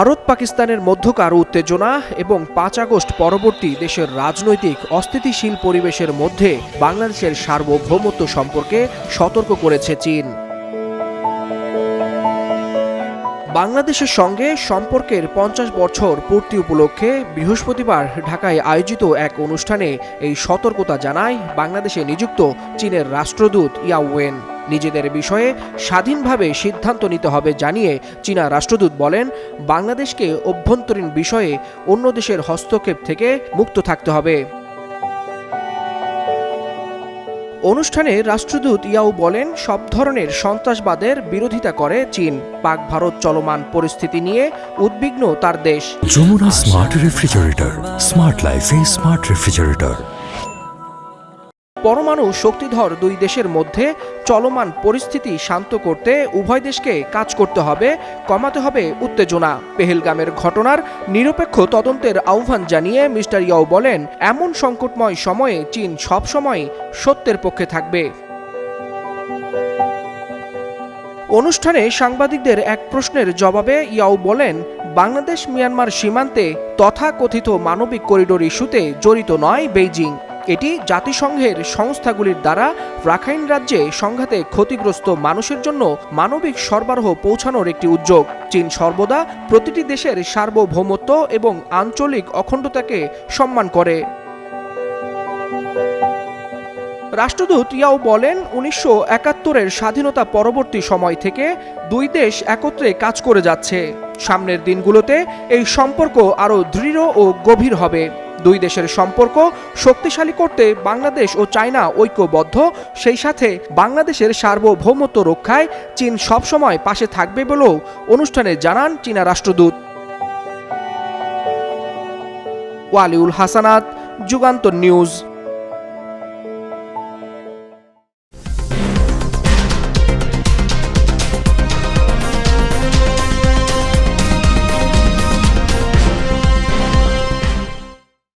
ভারত পাকিস্তানের মধ্যকার উত্তেজনা এবং ৫ আগস্ট পরবর্তী দেশের রাজনৈতিক অস্থিতিশীল পরিবেশের মধ্যে বাংলাদেশের সার্বভৌমত্ব সম্পর্কে সতর্ক করেছে চীন। বাংলাদেশের সঙ্গে সম্পর্কের ৫০ বছর পূর্তি উপলক্ষে বৃহস্পতিবার ঢাকায় আয়োজিত এক অনুষ্ঠানে এই সতর্কতা জানায় বাংলাদেশে নিযুক্ত চীনের রাষ্ট্রদূত ইয়াও ওয়েন। নিজেদের বিষয়ে স্বাধীনভাবে সিদ্ধান্ত নিতে হবে জানিয়ে চীনা রাষ্ট্রদূত বলেন, বাংলাদেশকে অভ্যন্তরীণ বিষয়ে অন্য দেশের হস্তক্ষেপ থেকে মুক্ত থাকতে হবে। অনুষ্ঠানে রাষ্ট্রদূত ইয়াও বলেন, সব ধরনের সন্ত্রাসবাদের বিরোধিতা করে চীন। পাক ভারত চলমান পরিস্থিতি নিয়ে উদ্বিগ্ন তার দেশ। যমুনা স্মার্ট রেফ্রিজারেটর, স্মার্ট লাইফে স্মার্ট রেফ্রিজারেটর। পরমাণু শক্তিধর দুই দেশের মধ্যে চলমান পরিস্থিতি শান্ত করতে উভয় দেশকে কাজ করতে হবে, কমাতে হবে উত্তেজনা। পেহেলগামের ঘটনার নিরপেক্ষ তদন্তের আহ্বান জানিয়ে মিস্টার ইয়াও বলেন, এমন সংকটময় সময়ে চীন সবসময় সত্যের পক্ষে থাকবে। অনুষ্ঠানে সাংবাদিকদের এক প্রশ্নের জবাবে ইয়াও বলেন, বাংলাদেশ মিয়ানমার সীমান্তে তথাকথিত মানবিক করিডোর ইস্যুতে জড়িত নয় বেইজিং। এটি জাতিসংঘের সংস্থাগুলির দ্বারা রাখাইন রাজ্যে সংঘাতে ক্ষতিগ্রস্ত মানুষের জন্য মানবিক সরবরাহ পৌঁছানোর একটি উদ্যোগ। চীন সর্বদা প্রতিটি দেশের সার্বভৌমত্ব এবং আঞ্চলিক অখণ্ডতাকে সম্মান করে। রাষ্ট্রদূত ইয়াও বলেন, ১৯৭১-এর স্বাধীনতা পরবর্তী সময় থেকে দুই দেশ একত্রে কাজ করে যাচ্ছে। সামনের দিনগুলোতে এই সম্পর্ক আরও দৃঢ় ও গভীর হবে। দুই দেশের সম্পর্ক শক্তিশালী করতে বাংলাদেশ ও চায়না ঐক্যবদ্ধ, সেই সাথে বাংলাদেশের সার্বভৌমত্ব রক্ষায় চীন সবসময় পাশে থাকবে বলেও অনুষ্ঠানে জানান চীনা রাষ্ট্রদূত। ওয়ালিউল হাসানাত, যুগান্তর নিউজ।